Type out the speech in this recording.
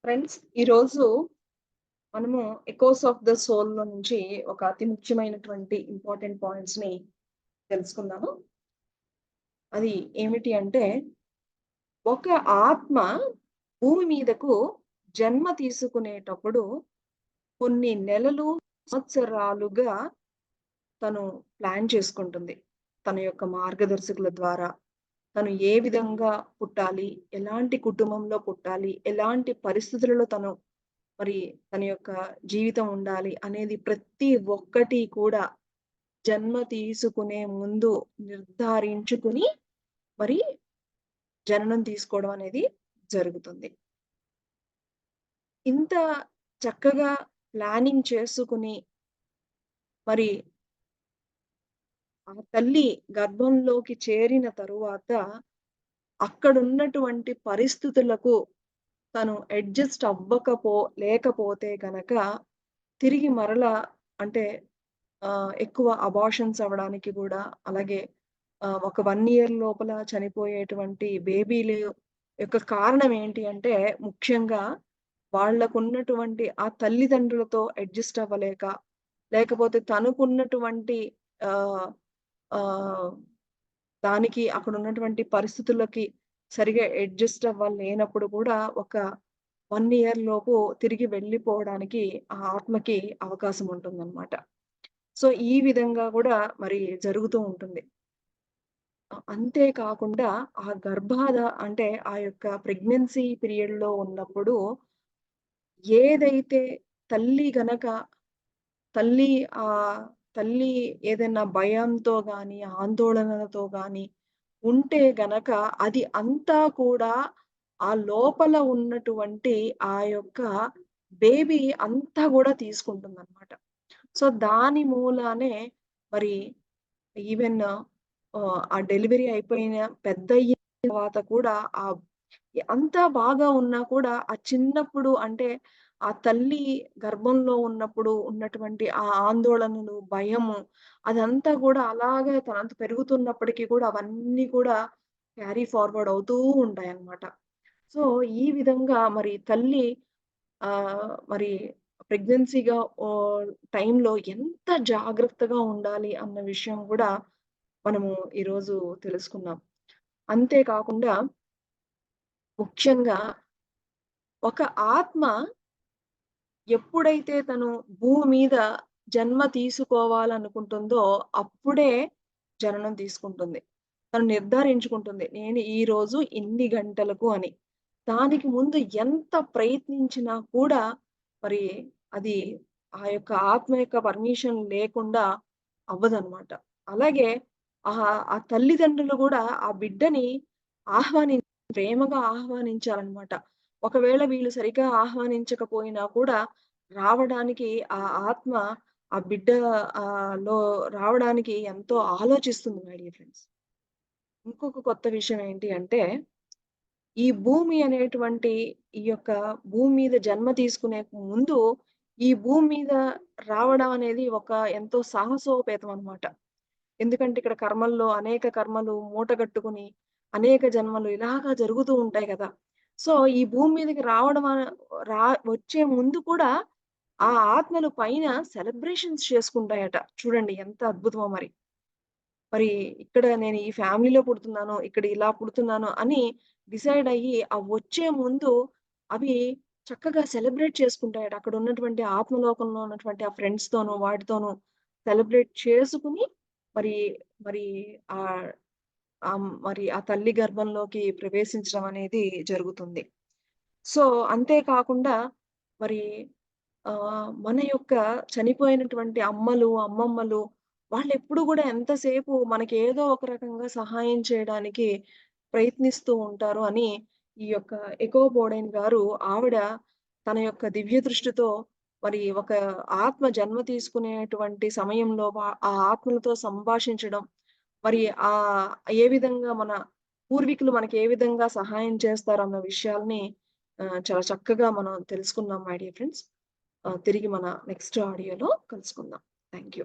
Friends, ఈరోజు మనము echoes of the soul లో నుంచి ఒక అతి ముఖ్యమైనటువంటి ఇంపార్టెంట్ పాయింట్స్ ని తెలుసుకుందాము. అది ఏమిటి అంటే, ఒక ఆత్మ భూమి మీదకు జన్మ తీసుకునేటప్పుడు కొన్ని నెలలు, సంవత్సరాలుగా తను ప్లాన్ చేసుకుంటుంది. తన యొక్క మార్గదర్శకుల ద్వారా తను ఏ విధంగా పుట్టాలి, ఎలాంటి కుటుంబంలో పుట్టాలి, ఎలాంటి పరిస్థితులలో తను మరి తన యొక్క జీవితం ఉండాలి అనేది ప్రతి ఒక్కటి కూడా జన్మ తీసుకునే ముందు నిర్ధారించుకుని మరి జననం తీసుకోవడం అనేది జరుగుతుంది. ఇంత చక్కగా ప్లానింగ్ చేసుకుని మరి ఆ తల్లి గర్భంలోకి చేరిన తరువాత అక్కడున్నటువంటి పరిస్థితులకు తను అడ్జస్ట్ లేకపోతే గనక తిరిగి మరలా అంటే ఎక్కువ అబార్షన్స్ అవ్వడానికి గూడా, అలాగే ఒక 1 ఇయర్ లోపల చనిపోయేటువంటి బేబీలు యొక్క కారణం ఏంటి అంటే, ముఖ్యంగా వాళ్ళకున్నటువంటి ఆ తల్లిదండ్రులతో అడ్జస్ట్ అవ్వలేక, లేకపోతే తనకున్నటువంటి ఆహ్, ఆహ్, దానికి అక్కడున్నటువంటి పరిస్థితులకి సరిగ్గా అడ్జస్ట్ అవ్వలేనప్పుడు కూడా ఒక 1 ఇయర్ లోపు తిరిగి వెళ్ళిపోవడానికి ఆ ఆత్మకి అవకాశం ఉంటుందన్నమాట. సో, ఈ విధంగా గూడా మరి జరుగుతూ ఉంటుంది. అంతే కాకుండా ఆ గర్భాధ అంటే ఆ యొక్క ప్రెగ్నెన్సీ పీరియడ్‌లో ఉన్నప్పుడు ఏదైతే తల్లి గనక తల్లి ఆహ్, తల్లి ఏదైనా భయంతో గాని, ఆందోళనలతో గాని ఉంటే గనక అది అంతా కూడా ఆ లోపల ఉన్నటువంటి ఆ యొక్క బేబీ అంతా గూడా తీసుకుంటుందనమాట. సో, దాని మూలానే మరి ఈవెన్ ఆ డెలివరీ అయిపోయిన పెద్దయిన తర్వాత కూడా అంతా బాగా ఉన్నా కూడా ఆ చిన్నప్పుడు అంటే ఆ తల్లి గర్భంలో ఉన్నప్పుడు ఉన్నటువంటి ఆ ఆందోళనలు, భయము అదంతా కూడా అలాగే తనంత పెరుగుతున్నప్పటికీ కూడా అవన్నీ కూడా క్యారీ ఫార్వర్డ్ అవుతూ ఉంటాయన్నమాట. సో, ఈ విధంగా మరి తల్లి మరి ప్రెగ్నెన్సీగా టైంలో ఎంత జాగ్రత్తగా ఉండాలి అన్న విషయం గూడా మనము ఈరోజు తెలుసుకున్నాం. అంతే కాకుండా ముఖ్యంగా ఒక ఆత్మ ఎప్పుడైతే తను భూమి మీద జన్మ తీసుకోవాలనుకుంటుందో అప్పుడే జననం తీసుకుంటుంది. తను నిర్ధారించుకుంటుంది. నేను ఈరోజు ఇన్ని గంటలకు అని. దానికి ముందు ఎంత ప్రయత్నించినా కూడా మరి అది ఆ యొక్క ఆత్మ యొక్క పర్మిషన్ లేకుండా అవ్వదనమాట. అలాగే ఆ తల్లిదండ్రులు గూడా ఆ బిడ్డని ఆహ్వాని ప్రేమగా ఆహ్వానించాలనమాట. ఒకవేళ వీళ్ళు సరిగ్గా ఆహ్వానించకపోయినా కూడా రావడానికి ఆ ఆత్మ ఆ బిడ్డ లో రావడానికి ఎంతో ఆలోచిస్తుంది మై డియర్ ఫ్రెండ్స్. ఇంకొక కొత్త విషయం ఏంటి అంటే, ఈ భూమి అనేటువంటి ఈ యొక్క భూమి మీద జన్మ తీసుకునే ముందు, ఈ భూమి మీద రావడం అనేది ఒక ఎంతో సాహసోపేతం అన్నమాట. ఎందుకంటే ఇక్కడ కర్మల్లో అనేక కర్మలు మూటగట్టుకొని, అనేక జన్మలు ఇలాగా జరుగుతూ ఉంటాయి గదా! సో, ఈ భూమి మీదకి రావడం వచ్చే ముందు కూడా ఆ ఆత్మలు పైన సెలబ్రేషన్స్ చేసుకుంటాయట. చూడండి ఎంత అద్భుతమో మరి. మరి ఇక్కడ నేను ఈ ఫ్యామిలీలో పుడుతున్నాను, ఇక్కడ ఇలా పుడుతున్నాను అని డిసైడ్ అయ్యి, ఆ వచ్చే ముందు అవి చక్కగా సెలబ్రేట్ చేసుకుంటాయట. అక్కడ ఉన్నటువంటి ఆత్మలోకంలో ఉన్నటువంటి ఆ ఫ్రెండ్స్‌తోనూ, వాటితోనూ సెలబ్రేట్ చేసుకొని మరి, మరి ఆహ్, మరి ఆ తల్లి గర్భంలోకి ప్రవేశించడం అనేది జరుగుతుంది. సో, అంతే కాకుండా మరి మన యొక్క చనిపోయినటువంటి అమ్మలు, అమ్మమ్మలు వాళ్ళెప్పుడు గూడా ఎంతసేపు మనకేదో ఒక రకంగా సహాయం చేయడానికి ప్రయత్నిస్తూ ఉంటారు అని ఈ యొక్క ఎకో బోడెన్ గారు ఆవిడ తన యొక్క దివ్య దృష్టితో మరి ఒక ఆత్మ జన్మ తీసుకునేటువంటి సమయంలో ఆ ఆత్మలతో సంభాషించడం, మరి ఏ విధంగా మన పూర్వీకులు మనకి ఏ విధంగా సహాయం చేస్తారన్న విషయాల్ని చాలా చక్కగా మనం తెలుసుకున్నాం మై డియర్ ఫ్రెండ్స్. తిరిగి మన నెక్స్ట్ ఆడియోలో కలుసుకుందాం. Thank you.